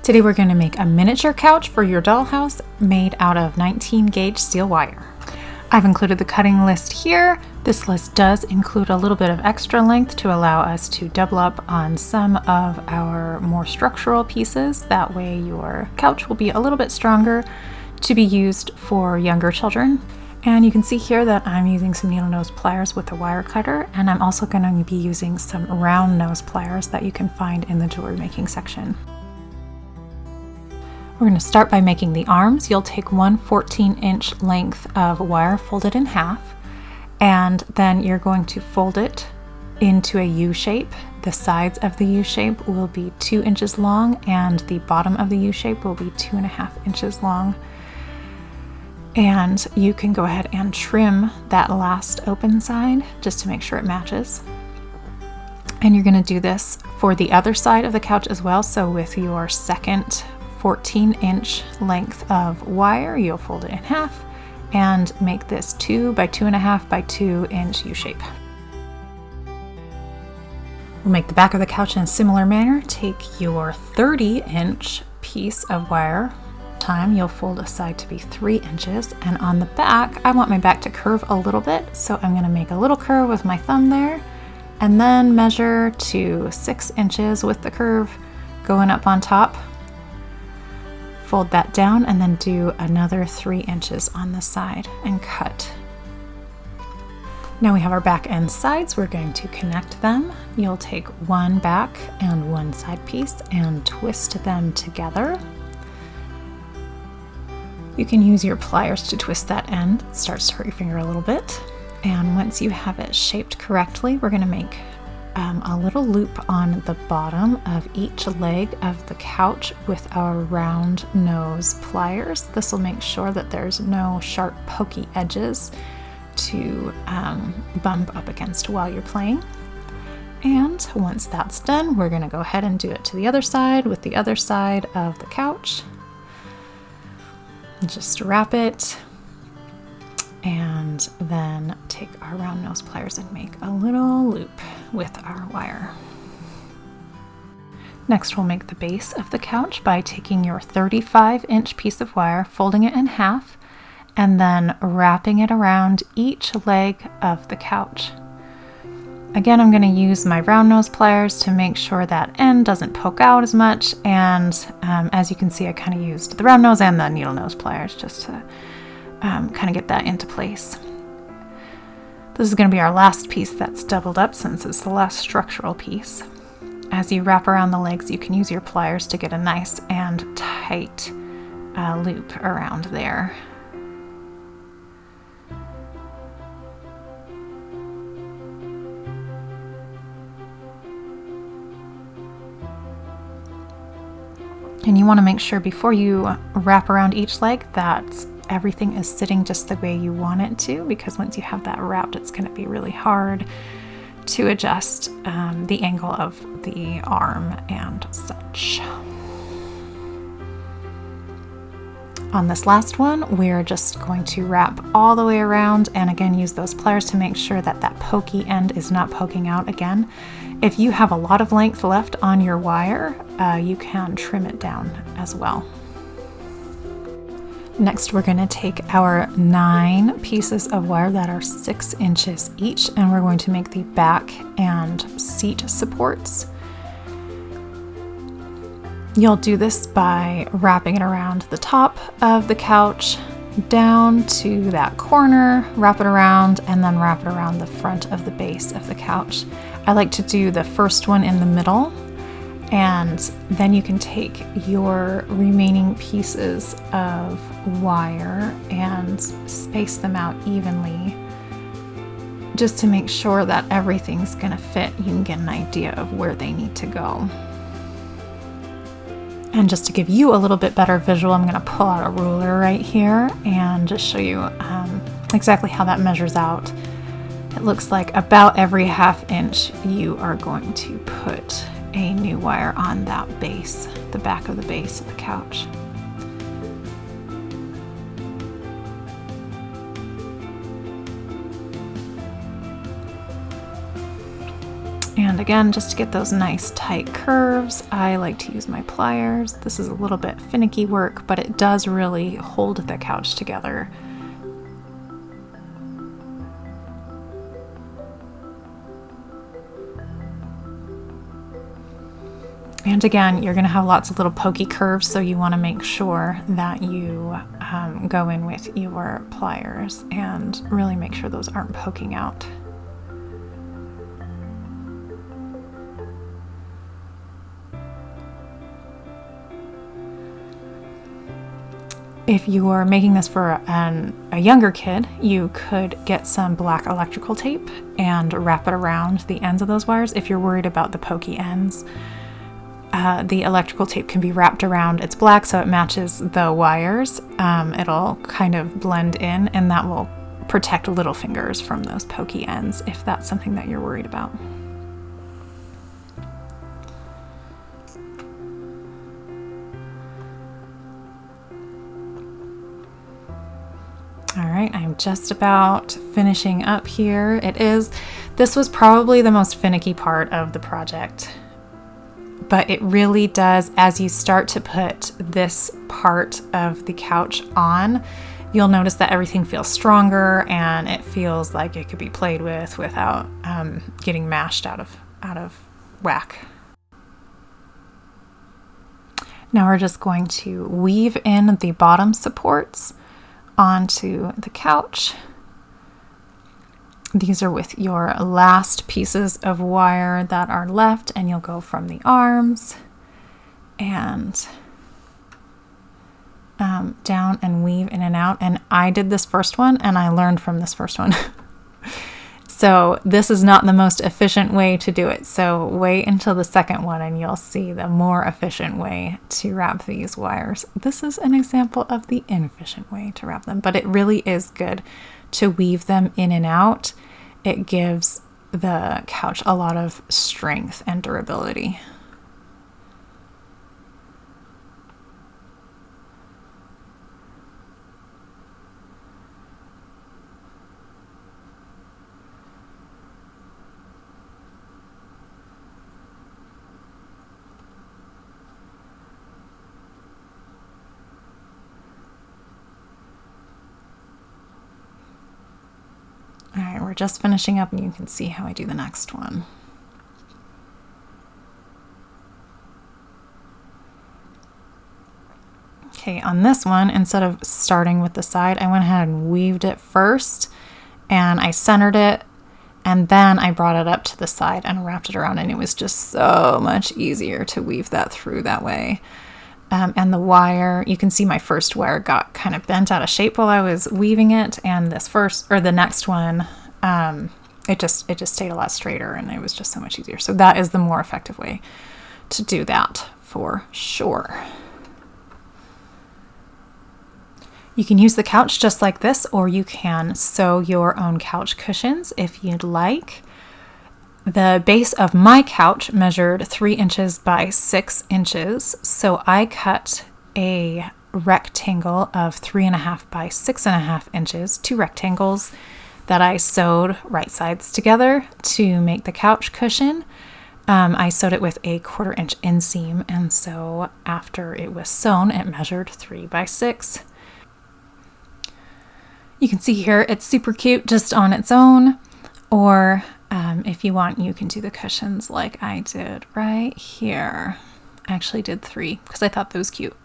Today we're going to make a miniature couch for your dollhouse made out of 19 gauge steel wire. I've included the cutting list here. This list does include a little bit of extra length to allow us to double up on some of our more structural pieces. That way your couch will be a little bit stronger to be used for younger children. And you can see here that I'm using some needle nose pliers with a wire cutter, and I'm also going to be using some round nose pliers that you can find in the jewelry making section. We're going to start by making the arms. You'll take one 14-inch length of wire, fold it in half, and then you're going to fold it into a U shape. The sides of the U shape will be 2 inches long, and the bottom of the U shape will be 2.5 inches long. And you can go ahead and trim that last open side just to make sure it matches. And you're going to do this for the other side of the couch as well. So with your second 14-inch length of wire, you'll fold it in half and make this 2 by 2.5 by 2 inch U shape. We'll make the back of the couch in a similar manner. Take your 30-inch piece of wire. You'll fold a side to be 3 inches, and on the back I want my back to curve a little bit, so I'm going to make a little curve with my thumb there and then measure to 6 inches with the curve going up on top. Fold that down and then do another 3 inches on the side and cut. Now we have our back and sides. We're going to connect them. You'll take one back and one side piece and twist them together. You can use your pliers to twist that end. Start to hurt your finger a little bit. And once you have it shaped correctly, we're going to make a little loop on the bottom of each leg of the couch with our round nose pliers. This will make sure that there's no sharp pokey edges to bump up against while you're playing. And once that's done, we're going to go ahead and do it to the other side with the other side of the couch. Just wrap it and then take our round nose pliers and make a little loop with our wire. Next, we'll make the base of the couch by taking your 35-inch piece of wire, folding it in half, and then wrapping it around each leg of the couch. Again, I'm going to use my round nose pliers to make sure that end doesn't poke out as much, and as you can see, I kind of used the round nose and the needle nose pliers just to kind of get that into place. This is going to be our last piece that's doubled up since it's the last structural piece. As you wrap around the legs, you can use your pliers to get a nice and tight loop around there. And you want to make sure before you wrap around each leg that everything is sitting just the way you want it to, because once you have that wrapped, it's going to be really hard to adjust the angle of the arm and such. On this last one, we're just going to wrap all the way around and again use those pliers to make sure that that pokey end is not poking out again. If you have a lot of length left on your wire, you can trim it down as well. Next, we're going to take our 9 pieces of wire that are 6 inches each, and we're going to make the back and seat supports. You'll do this by wrapping it around the top of the couch, down to that corner, wrap it around, and then wrap it around the front of the base of the couch. I like to do the first one in the middle, and then you can take your remaining pieces of wire and space them out evenly just to make sure that everything's going to fit. You can get an idea of where they need to go. And just to give you a little bit better visual, I'm going to pull out a ruler right here and just show you exactly how that measures out. It looks like about every 1/2 inch you are going to put a new wire on that base, the back of the base of the couch. And again, just to get those nice tight curves, I like to use my pliers. This is a little bit finicky work, but it does really hold the couch together. And again, you're going to have lots of little pokey curves, so you want to make sure that you go in with your pliers and really make sure those aren't poking out. If you are making this for a younger kid, you could get some black electrical tape and wrap it around the ends of those wires. If you're worried about the pokey ends, the electrical tape can be wrapped around. It's black, so it matches the wires. It'll kind of blend in, and that will protect little fingers from those pokey ends if that's something that you're worried about. All right, I'm just about finishing up here. This was probably the most finicky part of the project, but it really does, as you start to put this part of the couch on, you'll notice that everything feels stronger and it feels like it could be played with without getting mashed out of whack. Now we're just going to weave in the bottom supports onto the couch. These are with your last pieces of wire that are left, and you'll go from the arms and down and weave in and out. And I did this first one and I learned from this first one. So this is not the most efficient way to do it. So wait until the second one and you'll see the more efficient way to wrap these wires. This is an example of the inefficient way to wrap them, but it really is good to weave them in and out. It gives the couch a lot of strength and durability. All right, we're just finishing up and you can see how I do the next one. Okay, on this one, instead of starting with the side, I went ahead and weaved it first and I centered it, and then I brought it up to the side and wrapped it around, and it was just so much easier to weave that through that way. And the wire, you can see my first wire got kind of bent out of shape while I was weaving it, and the next one, it just stayed a lot straighter, and it was just so much easier. So that is the more effective way to do that for sure. You can use the couch just like this, or you can sew your own couch cushions if you'd like. The base of my couch measured 3 inches by 6 inches, so I cut a rectangle of 3.5 by 6.5 inches, 2 rectangles that I sewed right sides together to make the couch cushion. I sewed it with a 1/4 inch inseam, and so after it was sewn, it measured 3 by 6. You can see here it's super cute just on its own, or if you want, you can do the cushions like I did right here. I actually did 3 because I thought that was cute.